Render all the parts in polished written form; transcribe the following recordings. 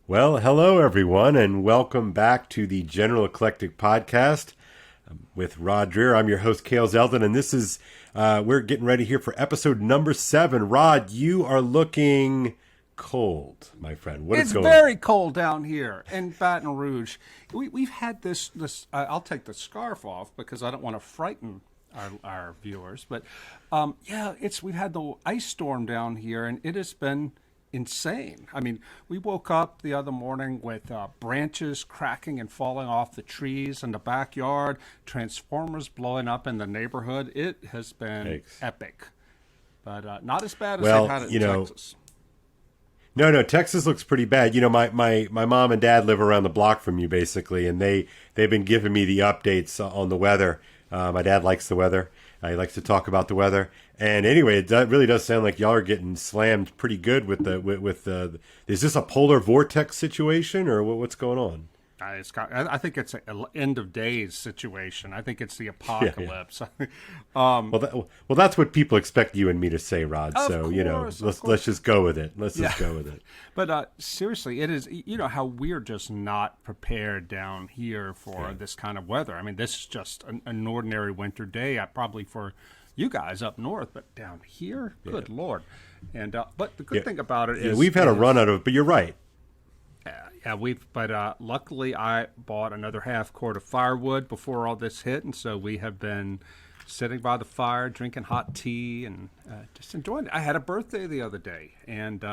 Well, hello everyone, and welcome back to the General Eclectic podcast with Rod Dreher. I'm your host, Kale Zelden, and this is we're getting ready here for episode number 7. Rod, you are looking cold, my friend. What is going on? It's very cold down here in Baton Rouge. We've had this. I'll take the scarf off because I don't want to frighten our viewers. But we've had the ice storm down here, and it has been insane. I mean, we woke up the other morning with branches cracking and falling off the trees in the backyard, transformers blowing up in the neighborhood. It has been epic, but not as bad as they've had it in Texas. No, Texas looks pretty bad. You know, my mom and dad live around the block from you, basically, and they've been giving me the updates on the weather. My dad likes the weather. He likes to talk about the weather. And anyway, it really does sound like y'all are getting slammed pretty good with the. Is this a polar vortex situation, or what's going on? I think it's an end of days situation. I think it's the apocalypse. Yeah. Well, that's what people expect you and me to say, Rod. So let's just go with it. Let's just go with it. But seriously, it is. You know how we're just not prepared down here for this kind of weather. I mean, this is just an ordinary winter day. Probably for you guys up north, but down here, good Lord. And but the good thing about it is we've had a run out of. But you're right. But luckily I bought another half quart of firewood before all this hit, and so we have been sitting by the fire, drinking hot tea, and just enjoying it. I had a birthday the other day, and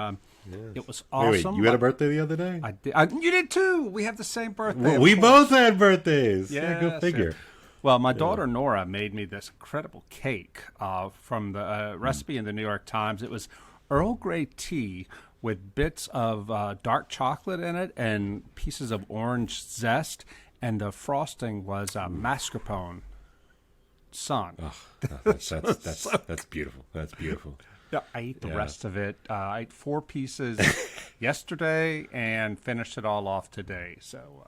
it was awesome. Wait, you had a birthday the other day? I did. You did too. We have the same birthday. Well, we both had birthdays. Yeah, go figure. Sure. Well, my daughter Nora made me this incredible cake from the recipe in the New York Times. It was Earl Grey tea with bits of dark chocolate in it and pieces of orange zest, and the frosting was mascarpone sun. Oh, that's beautiful. That's beautiful. Yeah, I ate the rest of it. I ate 4 pieces yesterday and finished it all off today. So,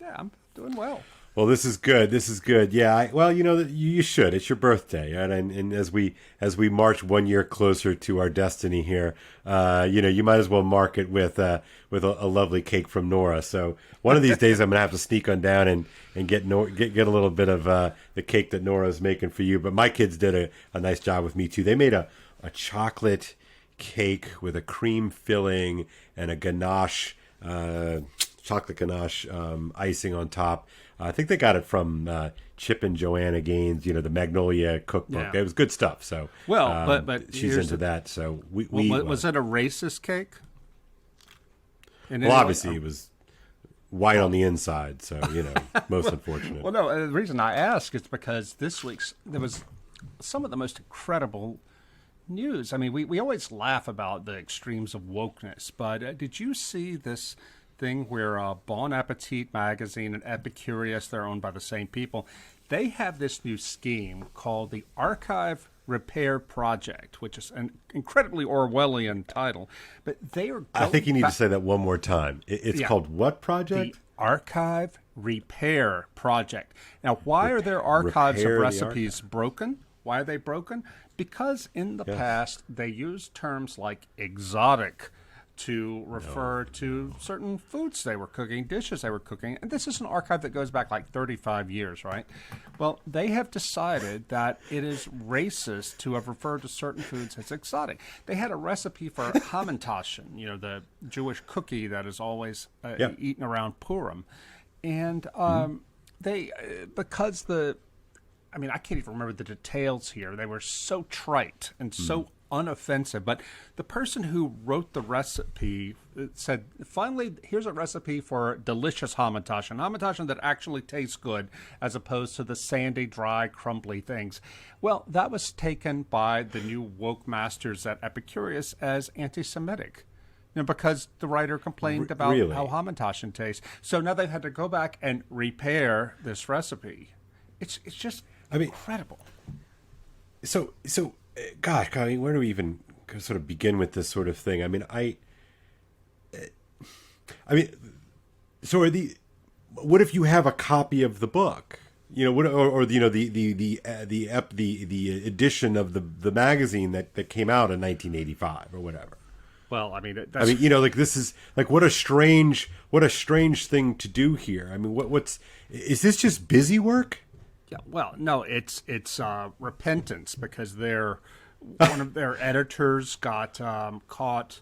I'm doing well. Well, this is good. This is good. Yeah. You should. It's your birthday, right? And as we march 1 year closer to our destiny here, you might as well mark it with a lovely cake from Nora. So one of these days, I'm gonna have to sneak on down and get a little bit of the cake that Nora's making for you. But my kids did a nice job with me too. They made a chocolate cake with a cream filling and a ganache. Chocolate ganache icing on top. I think they got it from Chip and Joanna Gaines, the Magnolia cookbook. Yeah. It was good stuff. So, but she's into that. So was it a racist cake? Well, obviously it was white on the inside. So most unfortunate. Well, no, the reason I ask is because there was some of the most incredible news. I mean, we always laugh about the extremes of wokeness, but did you see this thing where Bon Appetit magazine and Epicurus, they're owned by the same people, they have this new scheme called the Archive Repair Project, which is an incredibly Orwellian title. But they are. I think you need to say that one more time. It's called what project? The Archive Repair Project. Now, why are their archives of recipes broken? Why are they broken? Because in the past they used terms like exotic to refer to certain foods they were cooking, dishes they were cooking. And this is an archive that goes back like 35 years, right? Well, they have decided that it is racist to have referred to certain foods as exotic. They had a recipe for hamantaschen, the Jewish cookie that is always eaten around Purim. And I can't even remember the details here. They were so trite and so unoffensive, but the person who wrote the recipe said, finally, here's a recipe for delicious hamantaschen that actually tastes good as opposed to the sandy, dry, crumbly things. Well, that was taken by the new woke masters at Epicurus as anti-Semitic. Because the writer complained about how hamantaschen tastes. So now they've had to go back and repair this recipe. It's just incredible. So gosh, where do we even sort of begin with this sort of thing? What if you have a copy of the book? The edition of the magazine that came out in 1985 or whatever. Well, I mean, I mean, like this is like what a strange thing to do here. I mean, what's is this just busy work? Yeah, well, no, it's repentance because one of their editors got caught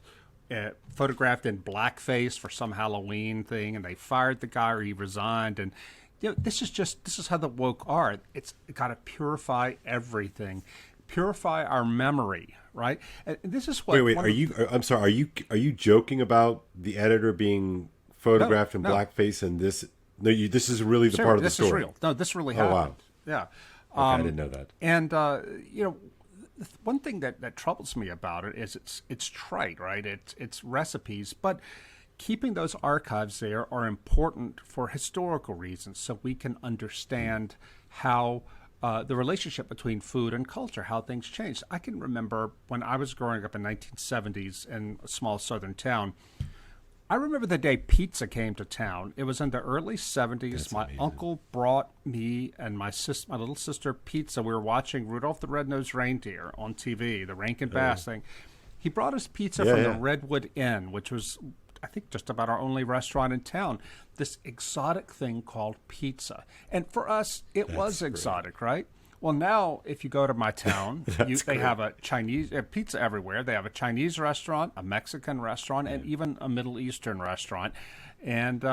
photographed in blackface for some Halloween thing, and they fired the guy or he resigned. And this is how the woke are. It's got to purify everything, purify our memory, right? And this is what. Wait, I'm sorry. Are you joking about the editor being photographed in blackface and this? No, this is really the part of the story. This is real. No, this really happened. Wow. Yeah. Okay, I didn't know that. And one thing that troubles me about it is it's trite, right? It's recipes, but keeping those archives there are important for historical reasons, so we can understand how the relationship between food and culture, how things changed. I can remember when I was growing up in 1970s in a small southern town. I remember the day pizza came to town. It was in the early 70s. That's my amazing. uncle brought me and my little sister pizza. We were watching Rudolph the Red-Nosed Reindeer on TV, the Rankin Bass thing. He brought us pizza from the Redwood Inn, which was, I think, just about our only restaurant in town. This exotic thing called pizza. And for us, it was exotic, right? Well, now, if you go to my town, they have a Chinese pizza everywhere. They have a Chinese restaurant, a Mexican restaurant, and even a Middle Eastern restaurant. And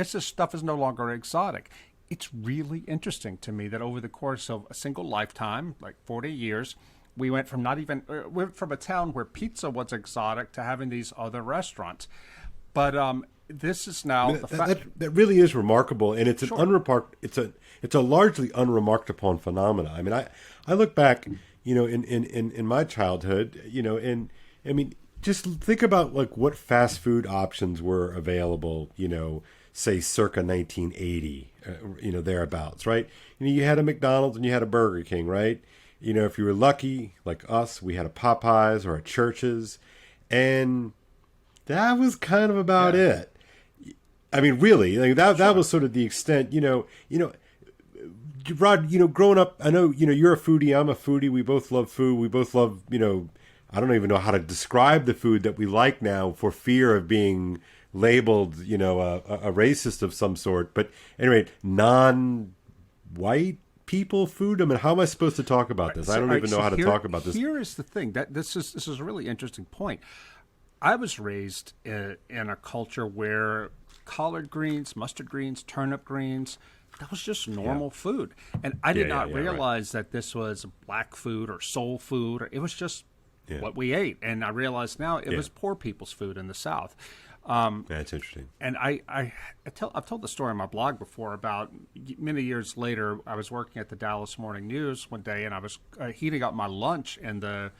stuff is no longer exotic. It's really interesting to me that over the course of a single lifetime, like 40 years, we went from a town where pizza was exotic to having these other restaurants. But this is now that really is remarkable, and it's it's a largely unremarked upon phenomena. I mean, I look back, in my childhood, and I mean, just think about like what fast food options were available, say circa 1980, thereabouts, right? You had a McDonald's and you had a Burger King, right? If you were lucky, like us, we had a Popeyes or a Church's, and that was kind of about it. I mean, really, like that was sort of the extent, Rod, growing up, I know, you're a foodie, I'm a foodie. We both love food. We both love, I don't even know how to describe the food that we like now for fear of being labeled, a racist of some sort. But anyway, non-white people food. I mean, how am I supposed to talk about this? I don't even know how to talk about this. Here is the thing that this is a really interesting point. I was raised in a culture where collard greens, mustard greens, turnip greens, that was just normal food. And I did not realize that this was black food or soul food. It was just what we ate. And I realize now it was poor people's food in the South. That's interesting. And I've told the story on my blog before about many years later. I was working at the Dallas Morning News one day, and I was heating up my lunch in the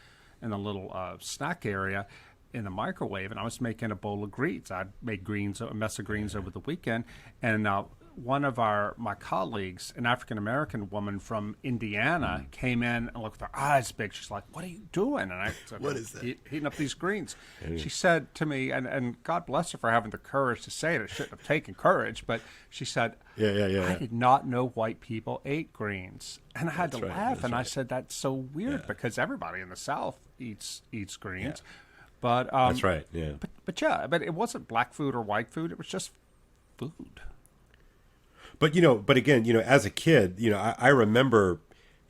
little snack area in the microwave, and I was making a bowl of greens. I'd made a mess of greens over the weekend, and one of my colleagues, an African-American woman from Indiana, came in and looked with her eyes big. She's like, "What are you doing?" And I said, "What is that?" Heating up these greens. She said to me, and God bless her for having the courage to say it. It shouldn't have taken courage, but she said, I did not know white people ate greens. And I had to laugh, and I said, that's so weird because everybody in the South eats greens. Yeah. But that's right, yeah. But it wasn't black food or white food. It was just food. But again, as a kid, I remember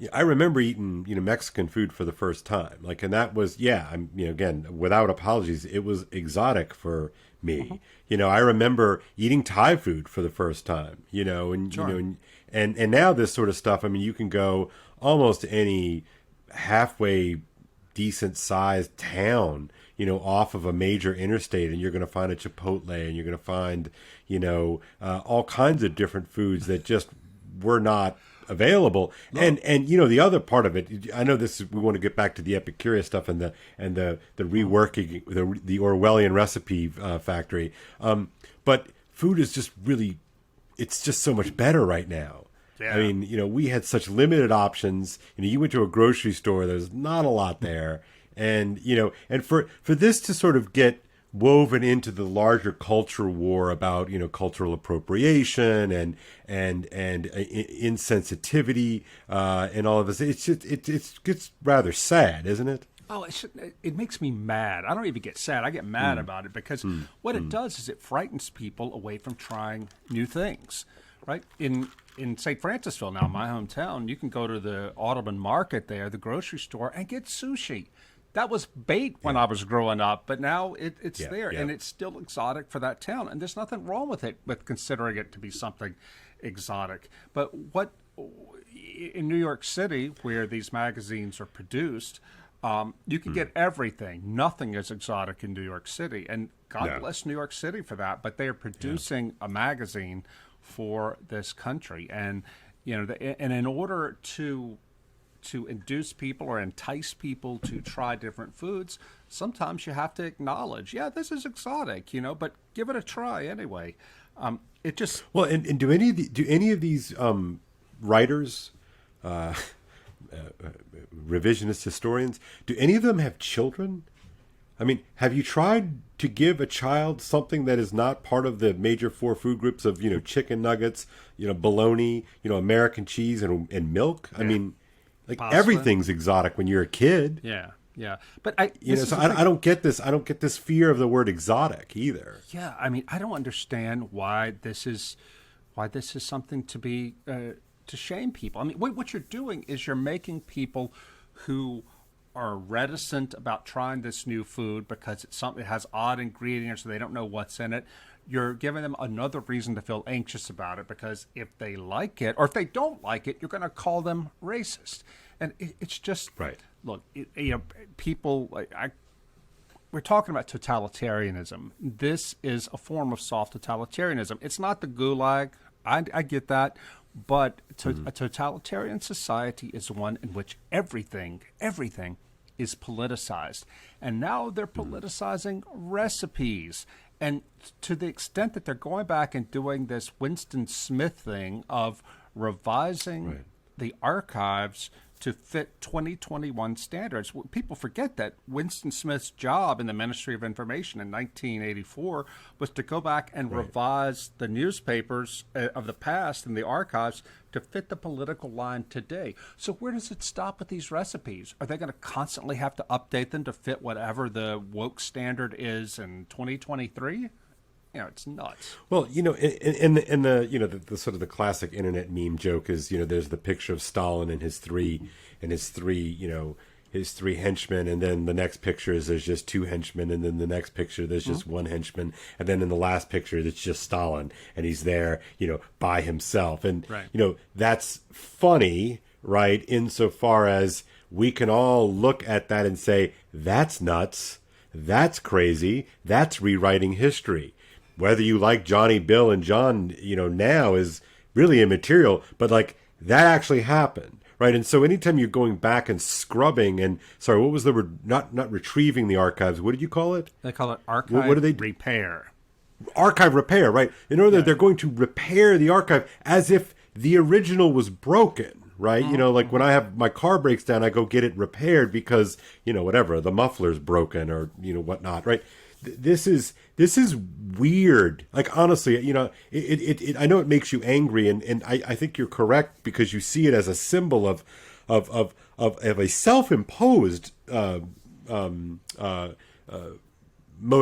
eating, Mexican food for the first time. Like, and that was, again, without apologies, it was exotic for me. I remember eating Thai food for the first time, and now this sort of stuff, I mean, you can go almost any halfway decent sized town, off of a major interstate, and you're going to find a Chipotle, and you're going to find, all kinds of different foods that just were not available. No. And the other part of it, I know we want to get back to the Epicurus stuff and the reworking, the Orwellian recipe factory. But food is just really, it's just so much better right now. Yeah. I mean, we had such limited options. You went to a grocery store, there's not a lot there. And, and for this to sort of get woven into the larger culture war about, cultural appropriation and insensitivity and all of this, it gets rather sad, isn't it? Oh, it makes me mad. I don't even get sad. I get mad about it because what it does is it frightens people away from trying new things, right? In St. Francisville now, my hometown, you can go to the Audubon Market there, the grocery store, and get sushi. That was bait when I was growing up, but now it's there, and it's still exotic for that town. And there's nothing wrong with it, with considering it to be something exotic. But what in New York City, where these magazines are produced, you can get everything. Nothing is exotic in New York City, and God bless New York City for that. But they are producing a magazine for this country, and and in order to induce people or entice people to try different foods, sometimes you have to acknowledge, this is exotic, but give it a try anyway. It just and do any of these writers, revisionist historians, do any of them have children? I mean, have you tried to give a child something that is not part of the major four food groups of chicken nuggets, bologna, American cheese and milk? I mean, like pasta. Everything's exotic when you're a kid. Yeah. But I don't get this. I don't get this fear of the word exotic either. Yeah, I mean, I don't understand why this is something to be to shame people. I mean, what you're doing is you're making people who are reticent about trying this new food because it has odd ingredients, so they don't know what's in it. You're giving them another reason to feel anxious about it, because if they like it or if they don't like it, you're going to call them racist. And it's just right. Look, people. We're talking about totalitarianism. This is a form of soft totalitarianism. It's not the Gulag. I get that. But a totalitarian society is one in which everything is politicized. And now they're politicizing recipes. And to the extent that they're going back and doing this Winston Smith thing of revising the archives to fit 2021 standards. People forget that Winston Smith's job in the Ministry of Information in 1984 was to go back and revise the newspapers of the past and the archives to fit the political line today. So where does it stop with these recipes? Are they going to constantly have to update them to fit whatever the woke standard is in 2023? It's nuts. Well, in the the sort of the classic internet meme joke is, there's the picture of Stalin and his three henchmen, and then the next picture is there's just two henchmen, and then the next picture there's just one henchman, and then in the last picture it's just Stalin, and he's there, by himself, and that's funny, right? Insofar as we can all look at that and say that's nuts, that's crazy, that's rewriting history. Whether you like Johnny, Bill, and John, now is really immaterial, but like that actually happened, right? And so anytime you're going back and scrubbing and, sorry, what was the word? Not retrieving the archives. What did you call it? They call it archive what do they repair. Archive repair, right? In order they're going to repair the archive as if the original was broken, right? Like when I have my car breaks down, I go get it repaired because, whatever, the muffler's broken or, whatnot, right? This is weird. Like, honestly, it I know it makes you angry, and I think you're correct because you see it as a symbol of a self-imposed mode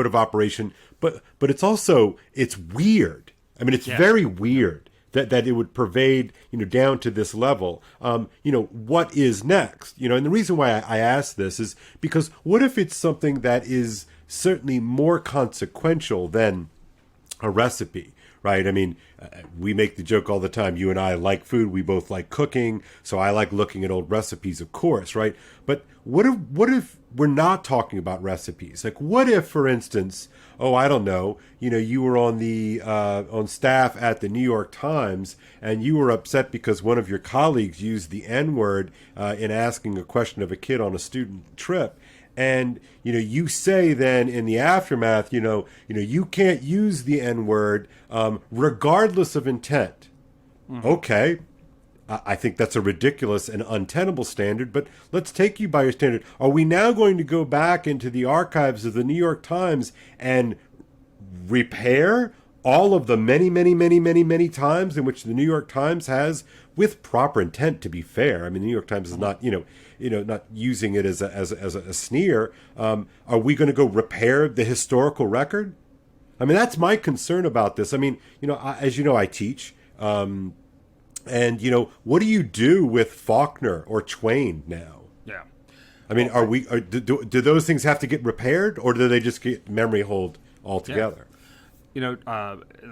of operation, but it's also, it's weird. I mean, it's very weird that it would pervade, down to this level. What is next? And the reason why I ask this is because what if it's something that is certainly more consequential than a recipe, right? I mean, we make the joke all the time. You and I like food. We both like cooking. So I like looking at old recipes, of course, right? But what if we're not talking about recipes? Like, what if, for instance, I don't know, you were on staff at the New York Times and you were upset because one of your colleagues used the N-word in asking a question of a kid on a student trip. And, you say then in the aftermath, you can't use the N-word regardless of intent. Mm-hmm. Okay. I think that's a ridiculous and untenable standard, but let's take you by your standard. Are we now going to go back into the archives of the New York Times and repair all of the many, many, many, many, many times in which the New York Times has, with proper intent, to be fair. I mean, the New York Times is not, not using it as a sneer. Are we going to go repair the historical record? I mean, that's my concern about this. I mean, as you know, I teach. And, what do you do with Faulkner or Twain now? Yeah. I mean, do those things have to get repaired, or do they just get memory hold altogether? Yeah. In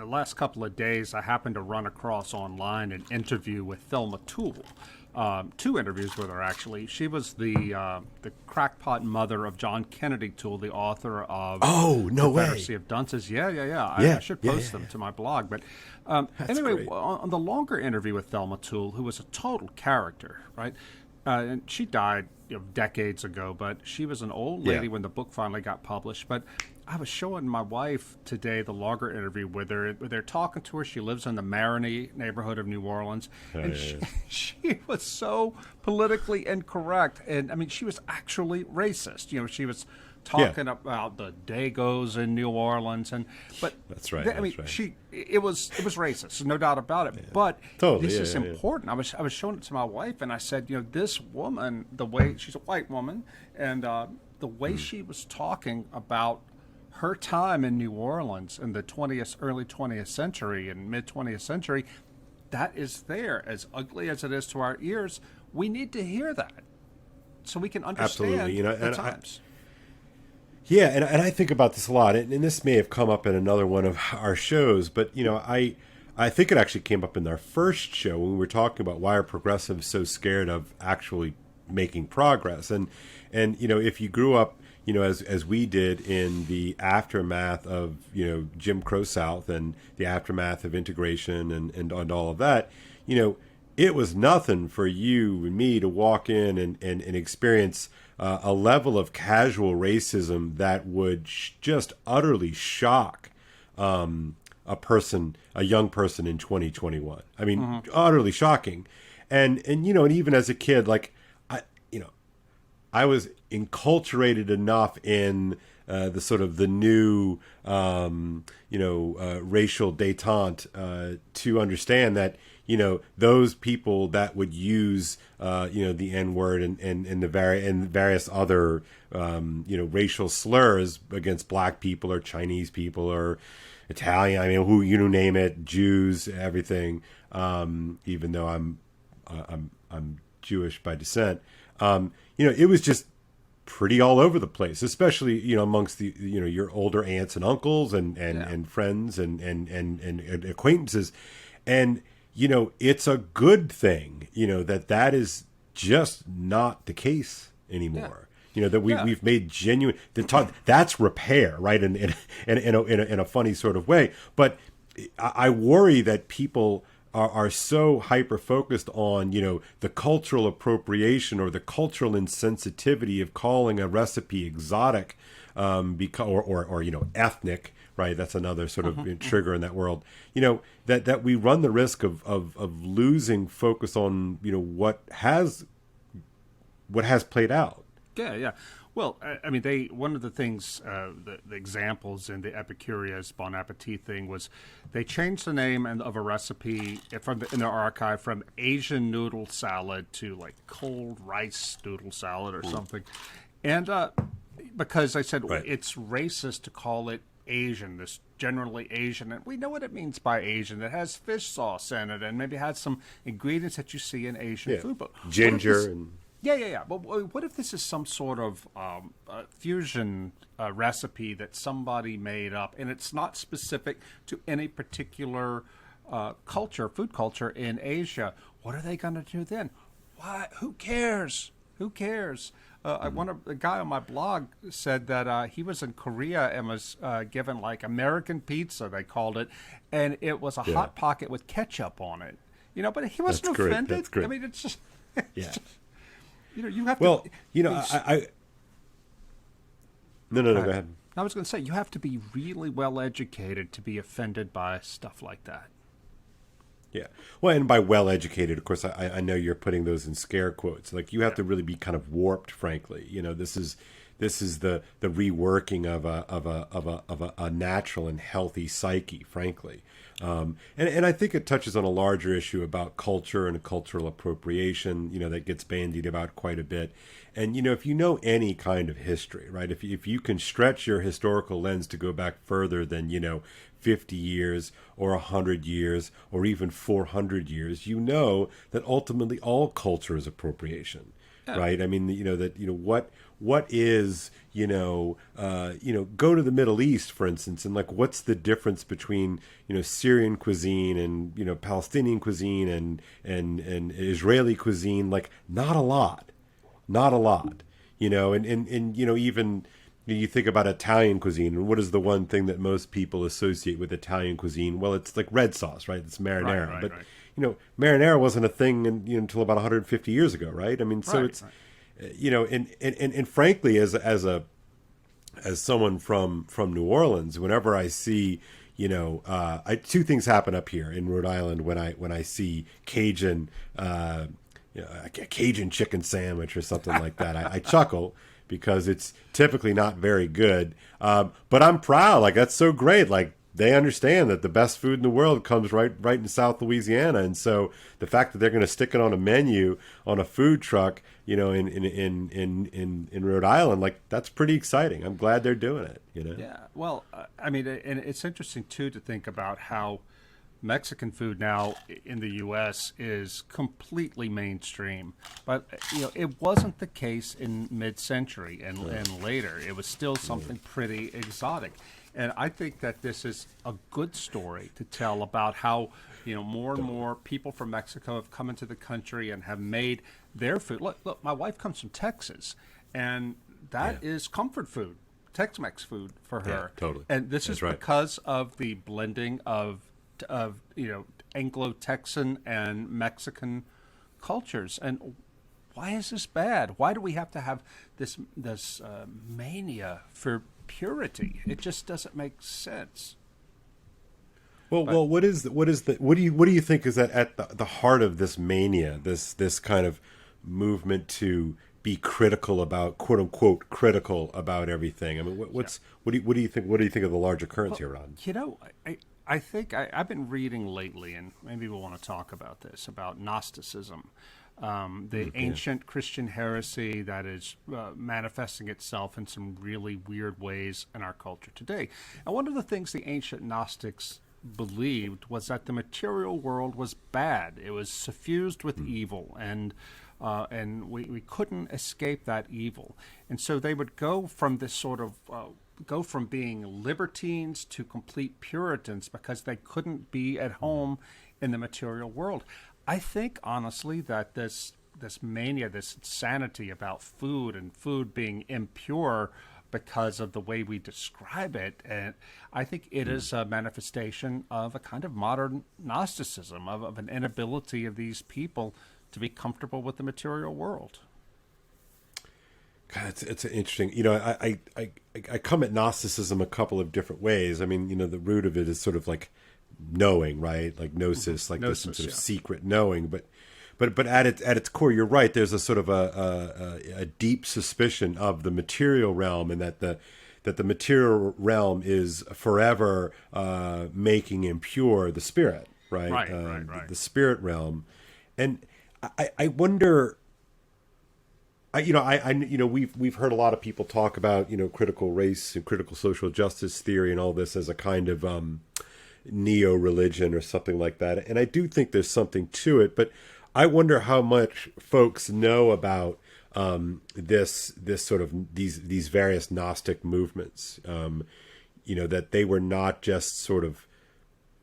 the last couple of days, I happened to run across online an interview with Thelma Tool. 2 interviews with her, actually. She was the crackpot mother of John Kennedy Tool, the author of Oh, no way. Confederacy of Dunces. Yeah. I should post them to my blog. But anyway, on the longer interview with Thelma Tool, who was a total character, right? And she died decades ago, but she was an old lady when the book finally got published. But I was showing my wife today the longer interview with her. They're talking to her. She lives in the Marigny neighborhood of New Orleans. She was so politically incorrect. And, I mean, she was actually racist. She was talking about the Dagos in New Orleans. But that's right. I mean, it was racist, no doubt about it. Yeah. But this is important. I was showing it to my wife, and I said, this woman, the way she's a white woman, and the way she was talking about her time in New Orleans in the early 20th century and mid 20th century, that is there. As ugly as it is to our ears, we need to hear that so we can understand the times. And I think about this a lot, and this may have come up in another one of our shows, but I think it actually came up in our first show when we were talking about why are progressives so scared of actually making progress, and if you grew up as we did in the aftermath of Jim Crow South and the aftermath of integration and all of that, it was nothing for you and me to walk in and experience a level of casual racism that would just utterly shock a young person in 2021. I mean, utterly shocking. And even as a kid, like I was enculturated enough in the sort of the new, racial détente to understand that, those people that would use, the N-word and the various other, racial slurs against black people or Chinese people or Italian, I mean, who you name it, Jews, everything. Even though I'm Jewish by descent. It was just pretty all over the place, especially, amongst the, your older aunts and uncles and friends and acquaintances. And, it's a good thing, that is just not the case anymore. That we've made genuine, that's repair, right? In a funny sort of way. But I worry that people are so hyper-focused on, the cultural appropriation or the cultural insensitivity of calling a recipe exotic or ethnic, right? That's another sort of trigger in that world. That we run the risk of losing focus on, what has played out. Yeah. Well, I mean, one of the things, the examples in the Epicurus Bon Appetit thing was they changed the name of a recipe in their archive from Asian noodle salad to like cold rice noodle salad or something. And because I said it's racist to call it Asian, this generally Asian, and we know what it means by Asian. It has fish sauce in it and maybe has some ingredients that you see in Asian food. But ginger and... Yeah. But what if this is some sort of fusion recipe that somebody made up, and it's not specific to any particular food culture in Asia? What are they going to do then? Why? Who cares? A guy on my blog said that he was in Korea and was given like American pizza, they called it, and it was a Hot Pocket with ketchup on it. But he wasn't offended. That's great. I mean, it's just... you have to... No, go ahead. I was going to say, you have to be really well educated to be offended by stuff like that. Yeah. Well, and by well educated, of course, I know you're putting those in scare quotes. Like, you have to really be kind of warped, frankly. This this is the reworking of a natural and healthy psyche, frankly. And I think it touches on a larger issue about culture and cultural appropriation, that gets bandied about quite a bit. And, if you know any kind of history, right, if you can stretch your historical lens to go back further than, 50 years or 100 years or even 400 years, you know that ultimately all culture is appropriation. Yeah. Right. I mean, what is, go to the Middle East, for instance, and like, what's the difference between, Syrian cuisine and, Palestinian cuisine and Israeli cuisine? Like, not a lot, and even you think about Italian cuisine, and what is the one thing that most people associate with Italian cuisine? Well, it's like red sauce, right? It's marinara, but marinara wasn't a thing until about 150 years ago, right? I mean, so it's, and frankly, as someone from New Orleans, whenever I see, two things happen up here in Rhode Island when I see Cajun, a Cajun chicken sandwich or something like that. I chuckle because it's typically not very good, but I'm proud. Like, that's so great. Like, they understand that the best food in the world comes right in South Louisiana, and so the fact that they're going to stick it on a menu on a food truck, in Rhode Island, like, that's pretty exciting. I'm glad they're doing it. Yeah. Well, I mean, and it's interesting too to think about how Mexican food now in the U.S. is completely mainstream, but it wasn't the case in mid-century and later. It was still something pretty exotic. And I think that this is a good story to tell about how, more and more people from Mexico have come into the country and have made their food. Look, my wife comes from Texas, and that is comfort food, Tex-Mex food for her. Yeah, totally. And this is because of the blending of Anglo-Texan and Mexican cultures. And why is this bad? Why do we have to have this mania for purity? It just doesn't make sense. Well, what do you think is at the heart of this mania, this kind of movement to be critical about, quote unquote, critical about everything? I mean, what do you think of the larger currents here, Ron? I think I've been reading lately, and maybe we'll want to talk about this, about Gnosticism, the ancient Christian heresy that is manifesting itself in some really weird ways in our culture today. And one of the things the ancient Gnostics believed was that the material world was bad. It was suffused with evil, and we couldn't escape that evil. And so they would go from this sort of go from being libertines to complete Puritans because they couldn't be at home in the material world. I think, honestly, that this mania, this insanity about food and food being impure because of the way we describe it, and I think it is a manifestation of a kind of modern Gnosticism, of an inability of these people to be comfortable with the material world. God, it's interesting. I come at Gnosticism a couple of different ways. I mean, the root of it is sort of like knowing, right? Like gnosis, like this sort of secret knowing. But at its core, you're right. There's a sort of a deep suspicion of the material realm, and that the material realm is forever making impure the spirit, right? Right. The spirit realm, and I wonder. We've heard a lot of people talk about critical race and critical social justice theory and all this as a kind of neo-religion or something like that, and I do think there's something to it. But I wonder how much folks know about this sort of these various Gnostic movements. That they were not just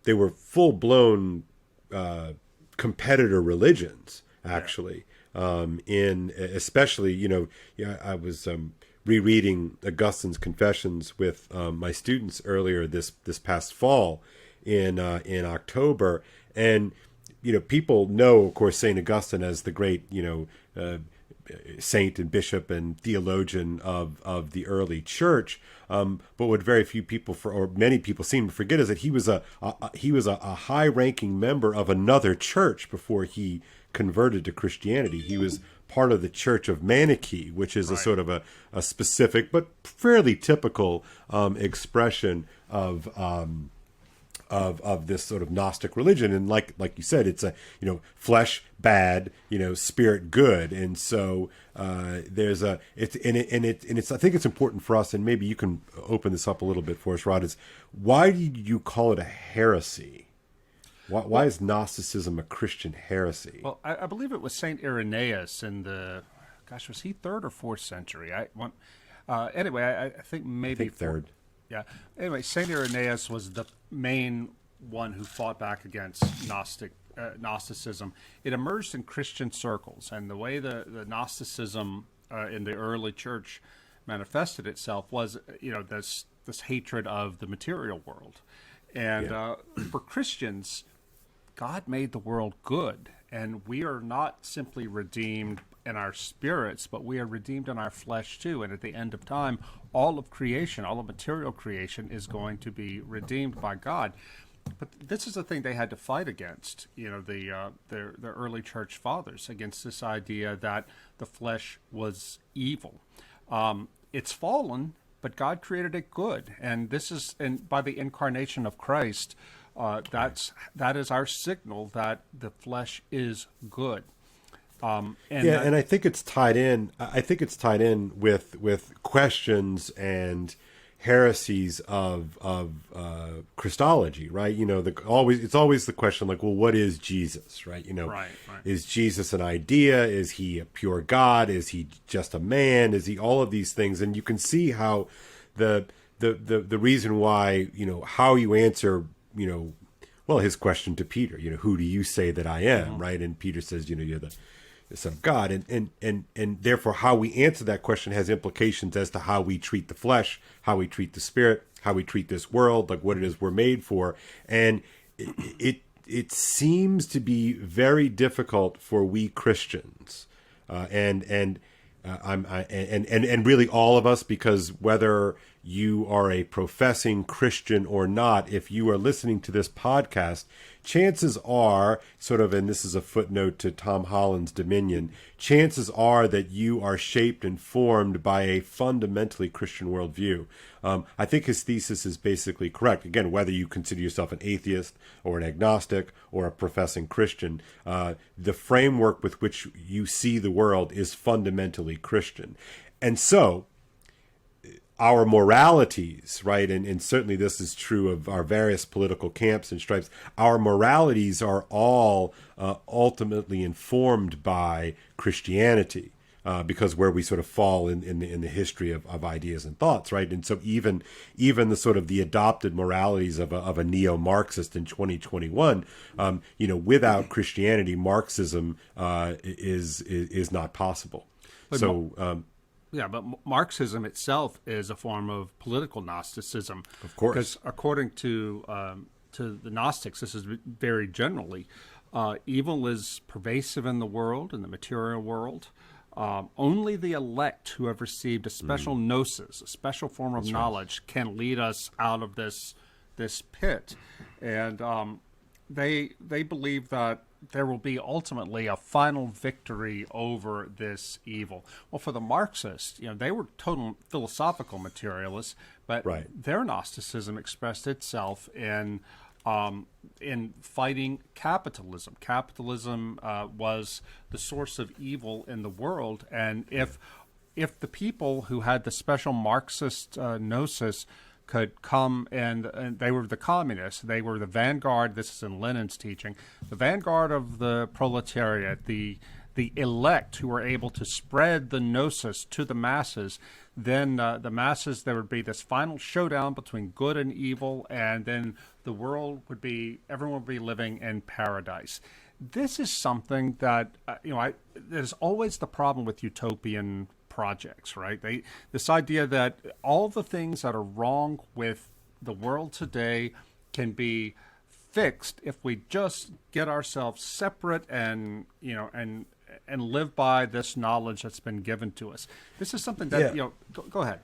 they were full-blown competitor religions, actually. Especially, I was rereading Augustine's Confessions with my students earlier this past fall in October, and people know, of course, Saint Augustine as the great saint and bishop and theologian of the early church. But what very few people or many people seem to forget is that he was a high-ranking member of another church before he converted to Christianity. He was part of the Church of Manichae, which is a sort of a specific but fairly typical expression of this sort of Gnostic religion. And like you said, it's a, flesh bad, spirit good. And so there's I think it's important for us, and maybe you can open this up a little bit for us, Rod, is why did you call it a heresy? Why is Gnosticism a Christian heresy? Well, I believe it was Saint Irenaeus in the, was he 3rd or 4th century? Anyway, I think maybe 3rd. Yeah. Anyway, Saint Irenaeus was the main one who fought back against Gnosticism. It emerged in Christian circles, and the way the Gnosticism in the early church manifested itself was, this hatred of the material world. And for Christians, God made the world good, and we are not simply redeemed in our spirits, but we are redeemed in our flesh too. And at the end of time, all of creation, all of material creation is going to be redeemed by God. But this is the thing they had to fight against, the early church fathers, against this idea that the flesh was evil. It's fallen, but God created it good. And this is, and by the incarnation of Christ, that is our signal that the flesh is good. And I think it's tied in. I think it's tied in with questions and heresies of Christology, right? It's always the question, like, well, what is Jesus, right? Is Jesus an idea? Is he a pure God? Is he just a man? Is he all of these things? And you can see how the reason why, how you answer, his question to Peter, who do you say that I am, right? And Peter says, you're the Son of God, and therefore how we answer that question has implications as to how we treat the flesh, how we treat the spirit, how we treat this world, like what it is we're made for. And it seems to be very difficult for we Christians, and really all of us, because whether you are a professing Christian or not, if you are listening to this podcast, chances are, and this is a footnote to Tom Holland's Dominion, chances are that you are shaped and formed by a fundamentally Christian worldview. I think his thesis is basically correct. Again, whether you consider yourself an atheist or an agnostic or a professing Christian, the framework with which you see the world is fundamentally Christian. And so, our moralities, right, and certainly this is true of our various political camps and stripes, our moralities are all ultimately informed by Christianity, because where we sort of fall in the history of ideas and thoughts, right? And so even the sort of the adopted moralities of a neo-Marxist in 2021, without Christianity, Marxism is not possible. Yeah, but Marxism itself is a form of political Gnosticism. Of course. Because according to the Gnostics, this is very generally, evil is pervasive in the world, in the material world. Only the elect who have received a special gnosis, a special form of knowledge, can lead us out of this pit. And they believe that there will be ultimately a final victory over this evil. Well, for the Marxists, they were total philosophical materialists, but their Gnosticism expressed itself in fighting capitalism. Capitalism was the source of evil in the world, and if the people who had the special Marxist gnosis could come, and they were the communists, they were the vanguard, this is in Lenin's teaching, the vanguard of the proletariat, the elect who were able to spread the gnosis to the masses, then the masses, there would be this final showdown between good and evil, and then the world would be, everyone would be living in paradise. This is something that, there's always the problem with utopian projects, right? This idea that all the things that are wrong with the world today can be fixed if we just get ourselves separate and live by this knowledge that's been given to us. This is something that, go ahead.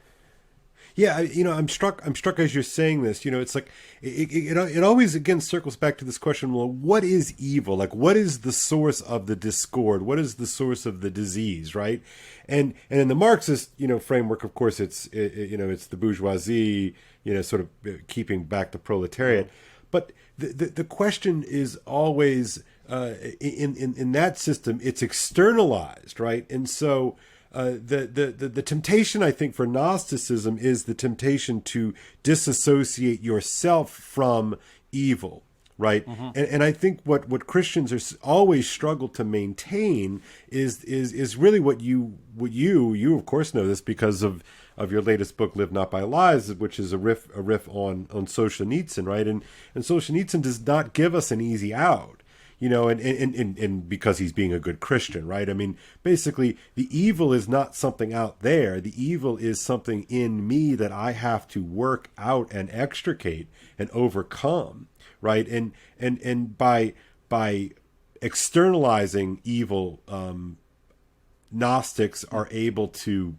Yeah, I'm struck as you're saying this. It's like it always again circles back to this question. Well, what is evil? Like, what is the source of the discord? What is the source of the disease? Right? And in the Marxist framework, of course, it's the bourgeoisie, sort of keeping back the proletariat. But the question is always in that system, it's externalized, right? And so. The temptation, I think, for Gnosticism is the temptation to disassociate yourself from evil, right? Mm-hmm. And I think what Christians are always struggle to maintain is really what you of course know this because of your latest book, Live Not by Lies, which is a riff on Solzhenitsyn, right? And Solzhenitsyn does not give us an easy out. And because he's being a good Christian, right? I mean, basically, the evil is not something out there. The evil is something in me that I have to work out and extricate and overcome, right? And by externalizing evil, Gnostics are able to,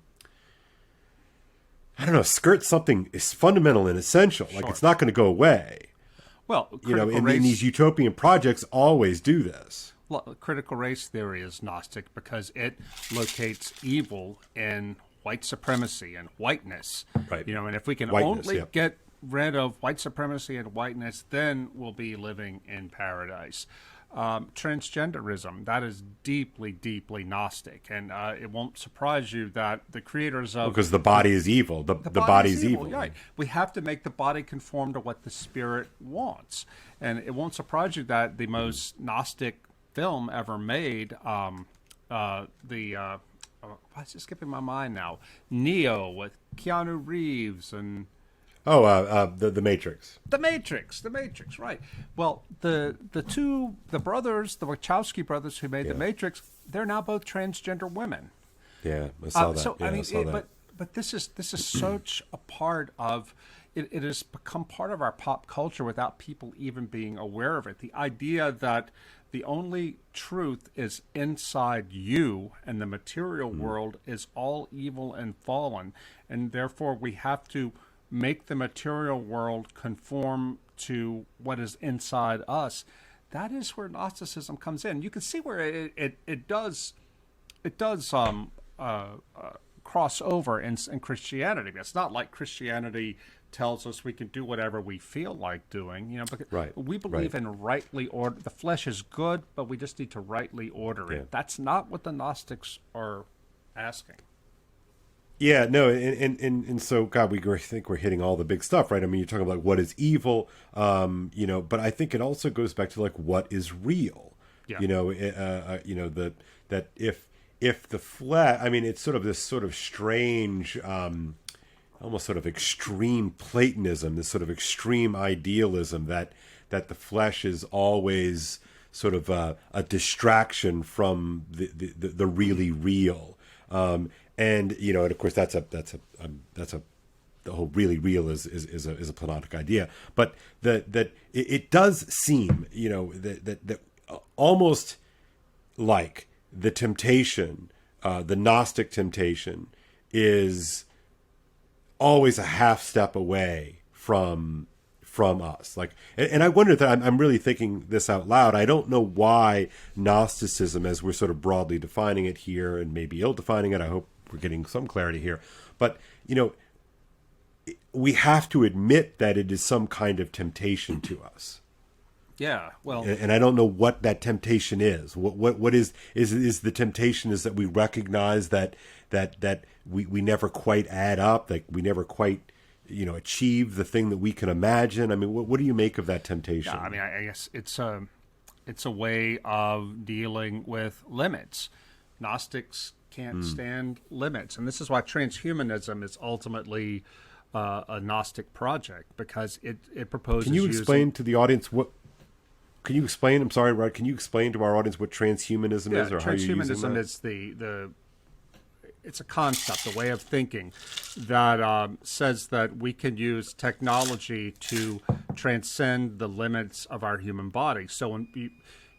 I don't know, skirt something is fundamental and essential. Sure. Like, it's not going to go away. Well, and these utopian projects always do this. Well, critical race theory is Gnostic because it locates evil in white supremacy and whiteness. Right. And if we can only get rid of white supremacy and whiteness, then we'll be living in paradise. Transgenderism, that is deeply, deeply Gnostic. And it won't surprise you that the creators of... Because the body is evil. The body is evil. Right. We have to make the body conform to what the spirit wants. And it won't surprise you that the most Gnostic film ever made, why is it skipping my mind now? Neo with Keanu Reeves and... the Matrix. The Matrix, right. Well, the brothers, the Wachowski brothers who made The Matrix, they're now both transgender women. Yeah, I saw that. So, I saw that. But this is such a part of it. It has become part of our pop culture without people even being aware of it. The idea that the only truth is inside you and the material world is all evil and fallen, and therefore we have to make the material world conform to what is inside us. That is where Gnosticism comes in. You can see where it does cross over in Christianity. It's not like Christianity tells us we can do whatever we feel like doing. Because we believe in rightly order. The flesh is good, but we just need to rightly order it. That's not what the Gnostics are asking. Yeah, no, and so, God, we think we're hitting all the big stuff, right? I mean, you're talking about what is evil, but I think it also goes back to like what is real, that if the flesh, I mean, it's sort of this sort of strange, almost sort of extreme Platonism, this sort of extreme idealism that the flesh is always sort of a distraction from the really real. And of course that's the whole really real is a Platonic idea, but that it does seem that almost like the temptation, the Gnostic temptation, is always a half step away from us. Like, and I wonder that I'm really thinking this out loud. I don't know why Gnosticism, as we're sort of broadly defining it here, and maybe ill-defining it, I hope we're getting some clarity here. But, we have to admit that it is some kind of temptation to us. Yeah, well, and I don't know what that temptation is. What is the temptation is that we recognize that we never quite add up, that we never quite achieve the thing that we can imagine. I mean, what do you make of that temptation? Yeah, I mean, I guess it's a way of dealing with limits. Gnostics can't stand limits, and this is why transhumanism is ultimately a Gnostic project, because it proposes. Can you explain to the audience what? Can you explain? I'm sorry, Rod. Can you explain to our audience what transhumanism is, or how you're using that? Transhumanism is it's a concept, a way of thinking that says that we can use technology to transcend the limits of our human body. So when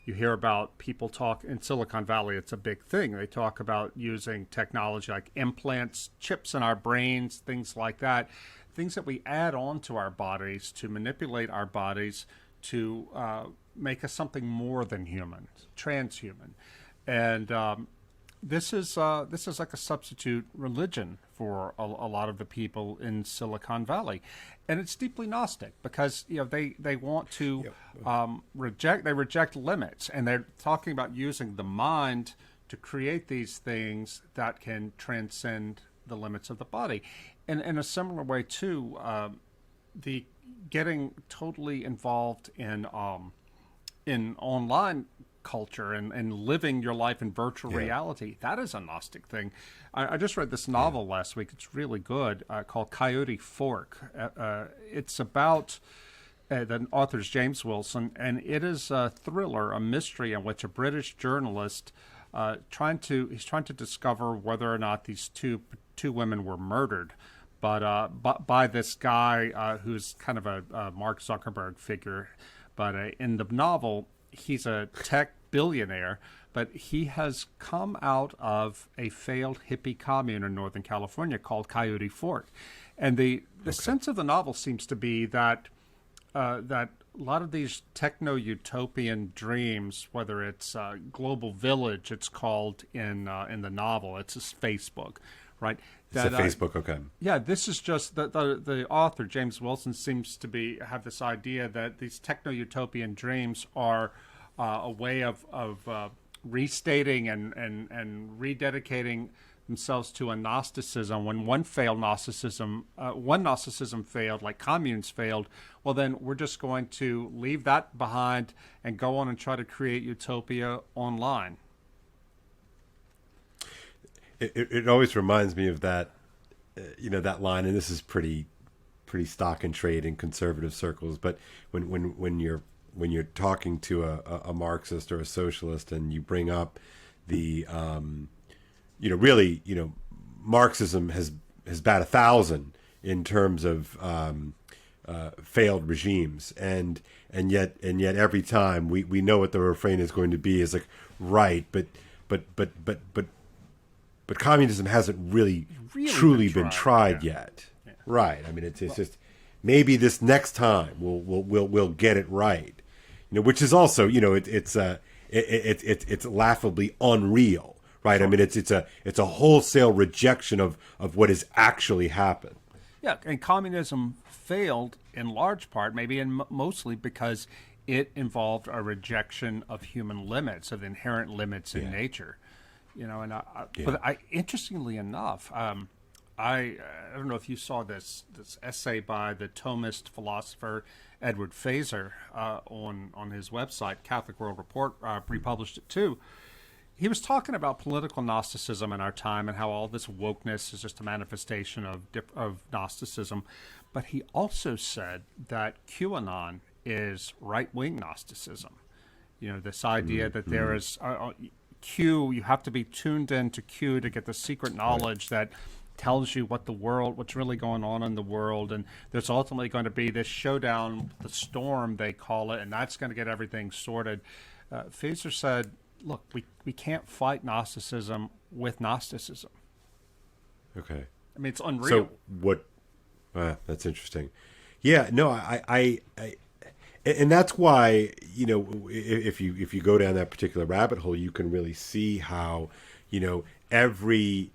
You hear about people talk in Silicon Valley. It's a big thing. They talk about using technology like implants, chips in our brains, things like that, things that we add on to our bodies to manipulate our bodies to make us something more than human, transhuman. And this is like a substitute religion for a lot of the people in Silicon Valley, and it's deeply Gnostic because they want to reject limits, and they're talking about using the mind to create these things that can transcend the limits of the body. And in a similar way too, the getting totally involved in online culture and living your life in virtual reality, that is a Gnostic thing. I just read this novel last week. It's really good, called Coyote Fork. It's about the author's James Wilson, and it is a thriller, a mystery in which a British journalist he's trying to discover whether or not these two women were murdered, but by this guy who's kind of a Mark Zuckerberg figure. But in the novel, he's a tech billionaire, but he has come out of a failed hippie commune in Northern California called Coyote Fork. And the sense of the novel seems to be that that a lot of these techno-utopian dreams, whether it's Global Village, it's called in the novel, it's Facebook, right? It's a Facebook, okay. Yeah, this is just the author, James Wilson, seems to have this idea that these techno-utopian dreams are a way of restating and rededicating themselves to a Gnosticism. When one Gnosticism failed, like communes failed, well, then we're just going to leave that behind and go on and try to create utopia online. It always reminds me of that, that line, and this is pretty stock in trade in conservative circles. But when you're talking to a Marxist or a socialist, and you bring up the, Marxism has bat 1,000 in terms of failed regimes, and yet every time we know what the refrain is going to be is like, right, but communism hasn't really truly been tried yet. Yeah. Right. I mean, it's just maybe this next time we'll get it right. Which is also, it's laughably unreal, right? Sure. I mean, it's a wholesale rejection of what has actually happened. Yeah, and communism failed in large part, maybe mostly because it involved a rejection of human limits, of inherent limits in nature. But interestingly enough, I don't know if you saw this essay by the Thomist philosopher Edward Feser on his website, Catholic World Report, republished it too. He was talking about political Gnosticism in our time and how all this wokeness is just a manifestation of Gnosticism. But he also said that QAnon is right-wing Gnosticism. This idea that there is... you have to be tuned in to Q to get the secret knowledge that tells you what's really going on in the world, and there's ultimately going to be this showdown, the storm they call it, and that's going to get everything sorted. Feser said, look, we can't fight Gnosticism with Gnosticism. Okay. I mean, it's unreal. So what, that's interesting. Yeah, no, I and that's why, if you go down that particular rabbit hole, you can really see how, everything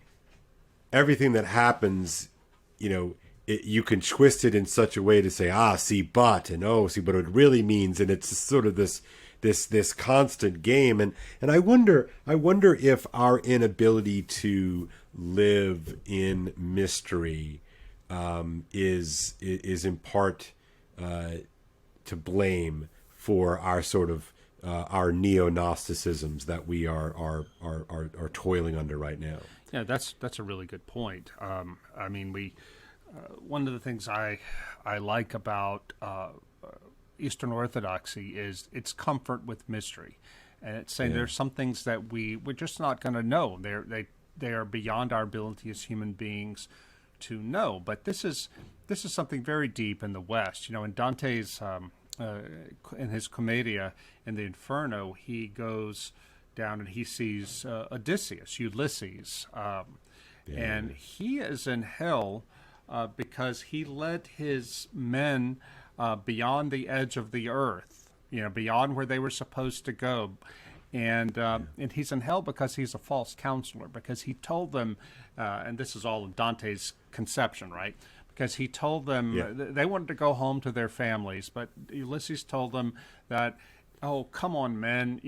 that happens, you can twist it in such a way to say, see, but, and see what it really means, and it's sort of this constant game, and I wonder if our inability to live in mystery is in part to blame for our sort of our neo-Gnosticisms that we are toiling under right now. Yeah, that's a really good point. I mean, one of the things I like about Eastern Orthodoxy is its comfort with mystery, and it's saying there's some things that we're just not going to know. They are beyond our ability as human beings to know. But this is something very deep in the West. In Dante's in his Commedia in the Inferno, he goes down and he sees Odysseus, Ulysses, and he is in hell because he led his men beyond the edge of the earth, beyond where they were supposed to go. And he's in hell because he's a false counselor, because he told them, and this is all of Dante's conception, right? Because he told them they wanted to go home to their families, but Ulysses told them that, oh, come on, men,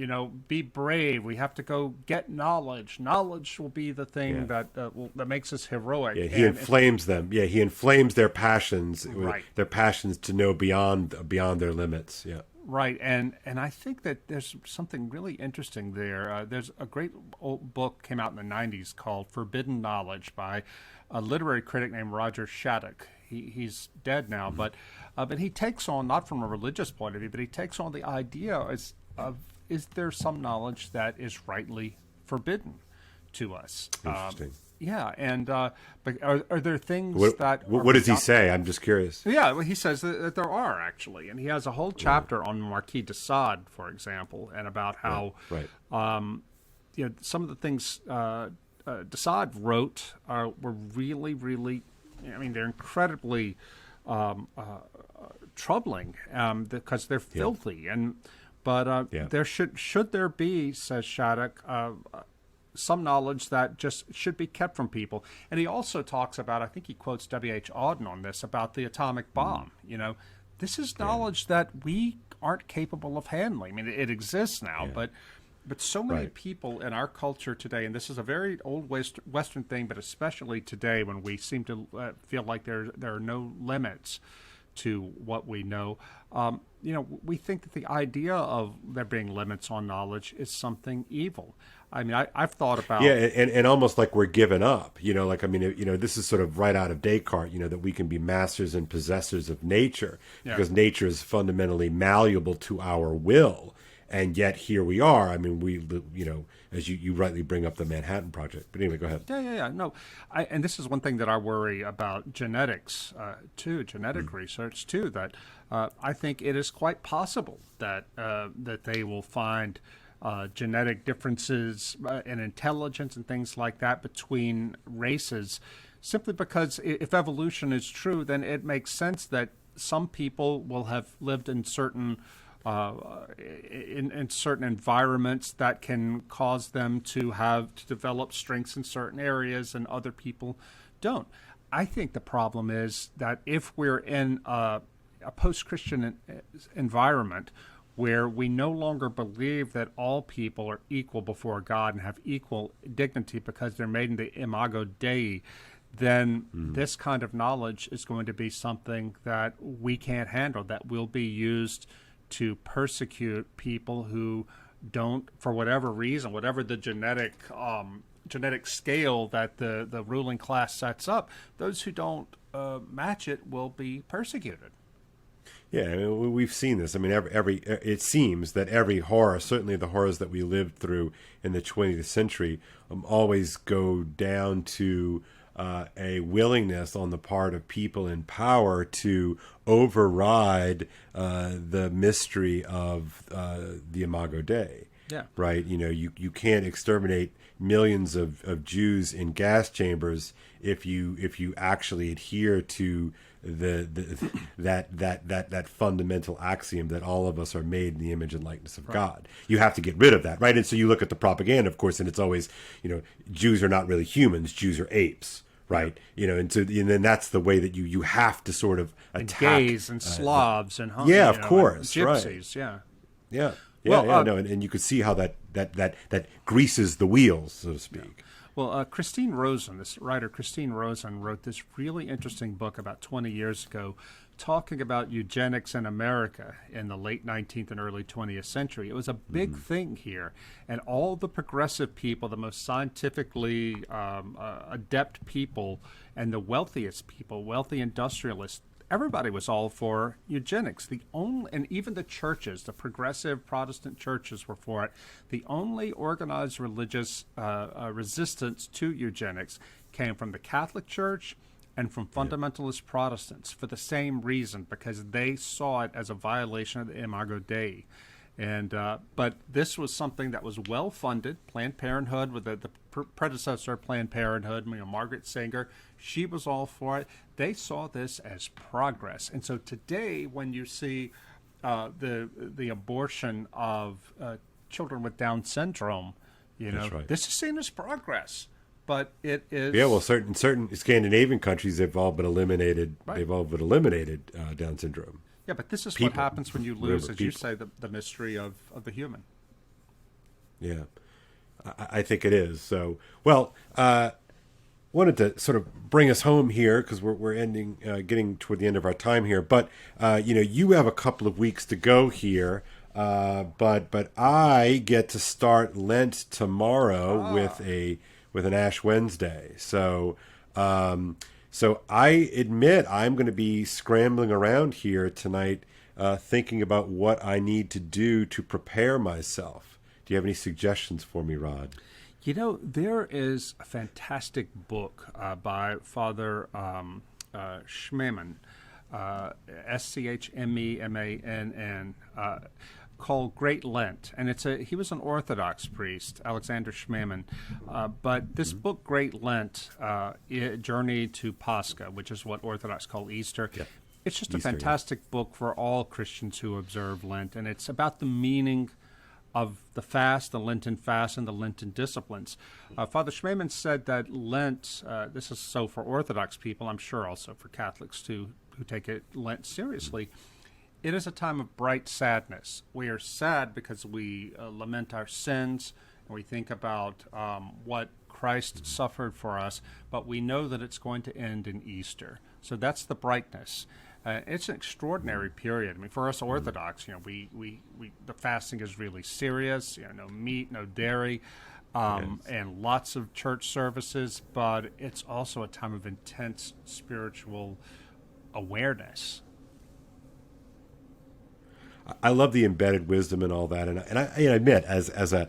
be brave. We have to go get knowledge. Knowledge will be the thing that makes us heroic. Yeah, he inflames them. Yeah, he inflames their passions, their passions to know beyond their limits. Yeah. Right, and I think that there's something really interesting there. There's a great old book came out in the 90s called Forbidden Knowledge by a literary critic named Roger Shattuck. He's dead now, but he takes on, not from a religious point of view, but he takes on the idea of is there some knowledge that is rightly forbidden to us? Interesting. Yeah, and but are there things What does he say? I'm just curious. Yeah, well, he says that there are, actually, and he has a whole chapter on Marquis de Sade, for example, and about how some of the things de Sade wrote were really, really, they're incredibly troubling because they're filthy, but there should there be, says Shattuck, some knowledge that just should be kept from people. And he also talks about, I think he quotes W.H. Auden on this, about the atomic bomb. This is knowledge that we aren't capable of handling. It exists now, but so many people in our culture today, and this is a very old Western thing, but especially today when we seem to feel like there are no limits to what we know, we think that the idea of there being limits on knowledge is something evil. I've thought about and almost like we're given up. This is sort of right out of Descartes. that we can be masters and possessors of nature because nature is fundamentally malleable to our will, and yet here we are. As you rightly bring up the Manhattan Project. But anyway, go ahead. Yeah. No, and this is one thing that I worry about genetics too, genetic research too. That I think it is quite possible that they will find genetic differences in intelligence and things like that between races, simply because if evolution is true, then it makes sense that some people will have lived in certain in certain environments that can cause them to develop strengths in certain areas and other people don't. I think the problem is that if we're in a post-Christian environment where we no longer believe that all people are equal before God and have equal dignity because they're made in the imago Dei, then this kind of knowledge is going to be something that we can't handle, that will be used to persecute people who don't, for whatever reason, whatever the genetic scale that the ruling class sets up, those who don't match it will be persecuted. Yeah, we've seen this. It seems that every horror, certainly the horrors that we lived through in the 20th century, always go down to a willingness on the part of people in power to override the mystery of the Imago Dei. Yeah. Right. You can't exterminate millions of Jews in gas chambers if you actually adhere to that fundamental axiom that all of us are made in the image and likeness of God. You have to get rid of that, right? And so you look at the propaganda, of course, and it's always, Jews are not really humans, Jews are apes, right? And then that's the way that you have to sort of attack. And gays and Slavs and of course, gypsies, right. And you could see how that greases the wheels, so to speak. Yeah. Well, Christine Rosen, this writer Christine Rosen, wrote this really interesting book about 20 years ago talking about eugenics in America in the late 19th and early 20th century. It was a big thing here, and all the progressive people, the most scientifically adept people, and the wealthiest people, wealthy industrialists, everybody was all for eugenics. And even the churches, the progressive Protestant churches, were for it. The only organized religious resistance to eugenics came from the Catholic Church and from fundamentalist Protestants for the same reason, because they saw it as a violation of the Imago Dei. And but this was something that was well funded. Planned Parenthood, with the predecessor of Planned Parenthood, Margaret Sanger, she was all for it. They saw this as progress. And so today, when you see the abortion of children with Down syndrome, this is seen as progress. But it is certain Scandinavian countries have all but eliminated Down syndrome. Yeah, but this is what happens when you lose, as you say, the mystery of the human. Yeah, I think it is. So, wanted to sort of bring us home here because we're getting toward the end of our time here. But you have a couple of weeks to go here. But I get to start Lent tomorrow with an Ash Wednesday. So I admit I'm going to be scrambling around here tonight, thinking about what I need to do to prepare myself. Do you have any suggestions for me, Rod? There is a fantastic book by Father Schmemann, Schmemann, called Great Lent, and he was an Orthodox priest, Alexander Schmemann, but this book, Great Lent, Journey to Pascha, which is what Orthodox call Easter. Yeah. It's just a fantastic book for all Christians who observe Lent, and it's about the meaning of the fast, the Lenten fast, and the Lenten disciplines. Father Schmemann said that Lent, this is so for Orthodox people, I'm sure also for Catholics too, who take Lent seriously, it is a time of bright sadness. We are sad because we lament our sins, and we think about what Christ suffered for us, but we know that it's going to end in Easter. So that's the brightness. It's an extraordinary period. I mean, for us Orthodox, we the fasting is really serious. No meat, no dairy, and lots of church services. But it's also a time of intense spiritual awareness. I love the embedded wisdom and all that, and I admit, as a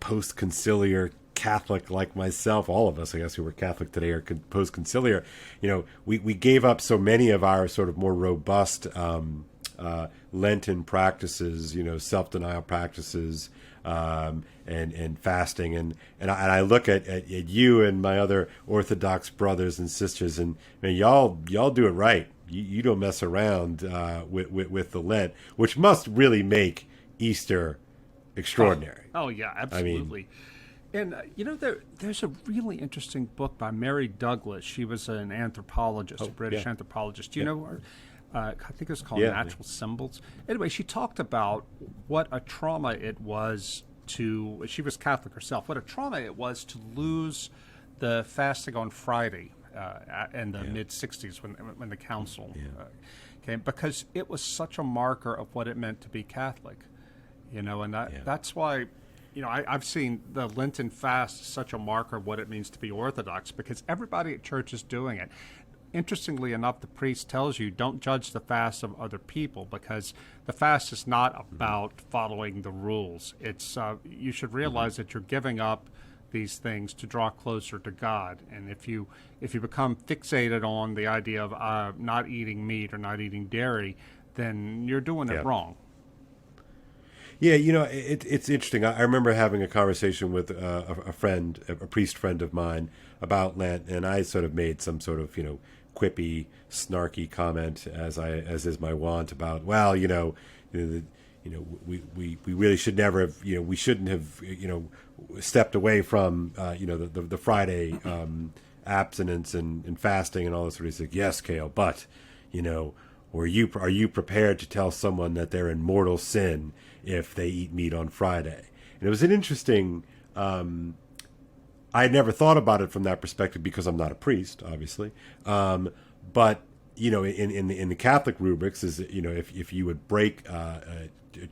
post-conciliar Catholic like myself, all of us, I guess, who were Catholic today are post-conciliar. We gave up so many of our sort of more robust Lenten practices, self-denial practices, and fasting, and I look at you and my other Orthodox brothers and sisters, and y'all do it right. You don't mess around with the Lent, which must really make Easter extraordinary. Oh yeah, absolutely. And there's a really interesting book by Mary Douglas. She was an anthropologist, a British anthropologist. Do you know her? I think it's called Natural Symbols. Anyway, she talked about what a trauma it was to. She was Catholic herself. What a trauma it was to lose the fasting on Friday. In the mid-'60s when the council came, because it was such a marker of what it meant to be Catholic, and that's why, I've seen the Lenten fast as such a marker of what it means to be Orthodox, because everybody at church is doing it. Interestingly enough, the priest tells you don't judge the fast of other people, because the fast is not about following the rules. It's you should realize that you're giving up these things to draw closer to God, and if you become fixated on the idea of not eating meat or not eating dairy, then you're doing it wrong. Yeah, it's interesting. I remember having a conversation with a friend, a priest friend of mine, about Lent, and I sort of made some sort of quippy, snarky comment, as is my wont, about we really should never have we shouldn't have stepped away from the Friday abstinence and fasting and all this sort of stuff. Yes, Kale, but are you prepared to tell someone that they're in mortal sin if they eat meat on Friday? And it was an interesting. I had never thought about it from that perspective because I'm not a priest, obviously, but in the Catholic rubrics is if you would break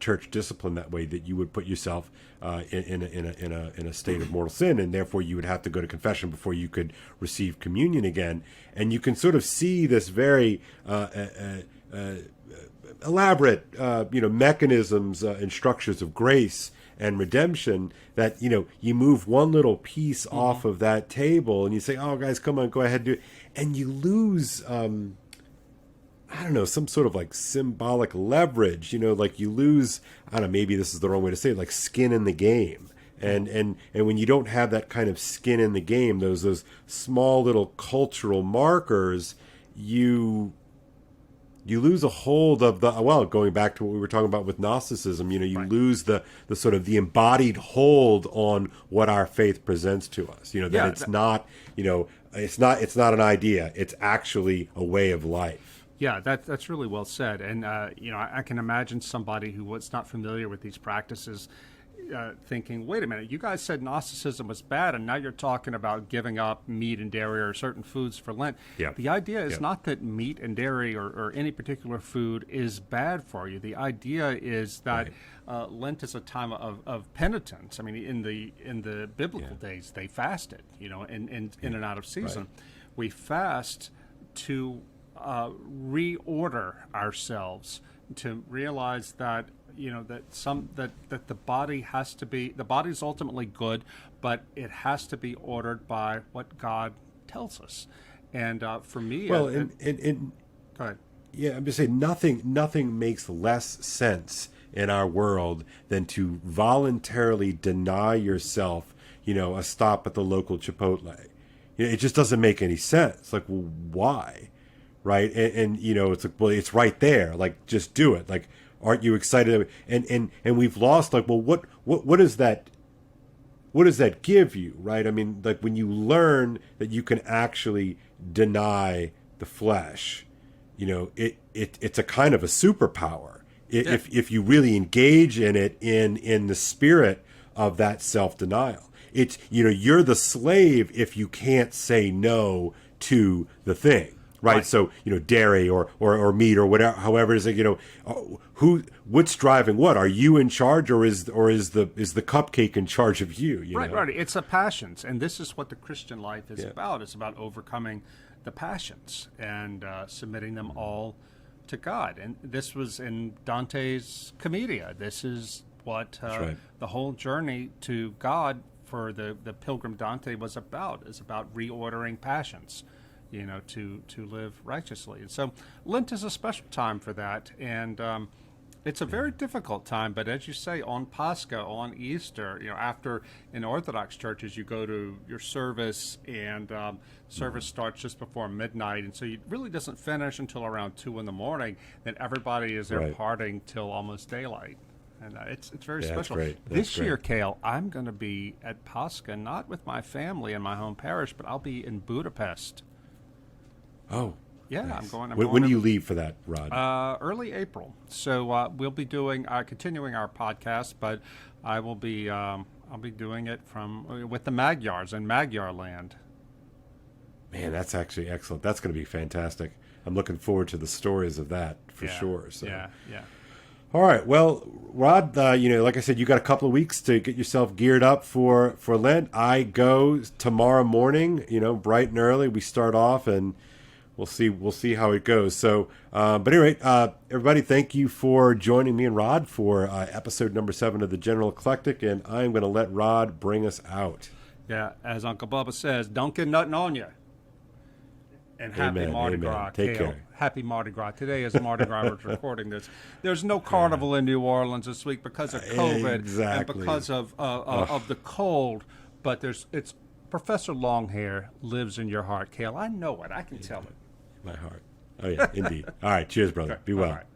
church discipline that way, that you would put yourself in a state of mortal sin, and therefore you would have to go to confession before you could receive communion again. And you can sort of see this very elaborate mechanisms and structures of grace and redemption, that, you move one little piece off of that table and you say, oh, guys, come on, go ahead and do it. And you lose, I don't know, some sort of like symbolic leverage, like you lose, I don't know, maybe this is the wrong way to say it, like skin in the game. And when you don't have that kind of skin in the game, those small little cultural markers, you lose a hold of going back to what we were talking about with Gnosticism, you right. lose the sort of the embodied hold on what our faith presents to us, that it's not, it's not an idea, it's actually a way of life. Yeah, that's really well said. And, I can imagine somebody who was not familiar with these practices thinking, wait a minute, you guys said Gnosticism was bad, and now you're talking about giving up meat and dairy or certain foods for Lent. Yeah. The idea is not that meat and dairy or any particular food is bad for you. The idea is that Lent is a time of penitence. I mean, in the biblical days, they fasted, in and out of season. Right. We fast to reorder ourselves, to realize that that the body has to be, the body's ultimately good, but it has to be ordered by what God tells us. And for me, well, go ahead. Yeah, I'm just saying nothing makes less sense in our world than to voluntarily deny yourself, a stop at the local Chipotle. It just doesn't make any sense. Like, well, why? Right? And it's like, well, it's right there. Like, just do it. Like, aren't you excited? And we've lost, like, well, what does that give you, right? I mean, like, when you learn that you can actually deny the flesh, it's a kind of a superpower. If you really engage in it in the spirit of that self-denial. It's, you're the slave if you can't say no to the thing. Right. So, dairy or meat or whatever, however it is, what's driving what? Are you in charge, or is the cupcake in charge of you? Right. It's the passions. And this is what the Christian life is about. It's about overcoming the passions and submitting them all to God. And this was in Dante's Commedia. This is what the whole journey to God for the pilgrim Dante was about. It's about reordering passions, to live righteously. And so Lent is a special time for that. And it's a very difficult time. But as you say, on Pascha, on Easter, after in Orthodox churches, you go to your service, and service starts just before midnight. And so it really doesn't finish until around 2 a.m. Then everybody is there partying till almost daylight. And it's very special. This year, Kale, I'm going to be at Pascha, not with my family in my home parish, but I'll be in Budapest. Oh, yeah, nice. I'm going. When do you leave for that, Rod? Early April. So we'll be doing continuing our podcast, but I will be I'll be doing it with the Magyars in Magyar land. Man, that's actually excellent. That's going to be fantastic. I'm looking forward to the stories of that for sure. So. Yeah. All right. Well, Rod, like I said, you got a couple of weeks to get yourself geared up for Lent. I go tomorrow morning, bright and early. We start off, and we'll see how it goes. So, but anyway, everybody, thank you for joining me and Rod for episode number 7 of the General Eclectic, and I'm going to let Rod bring us out. Yeah, as Uncle Bubba says, don't get nothing on you. And happy Mardi Gras, Take Kale. care. Happy Mardi Gras. Today is Mardi Gras. We're recording this. There's no carnival in New Orleans this week because of COVID and because of the cold. But it's Professor Longhair lives in your heart, Kale. I know it. I can tell it. My heart. Oh, yeah, indeed. All right. Cheers, brother. Be well. All right.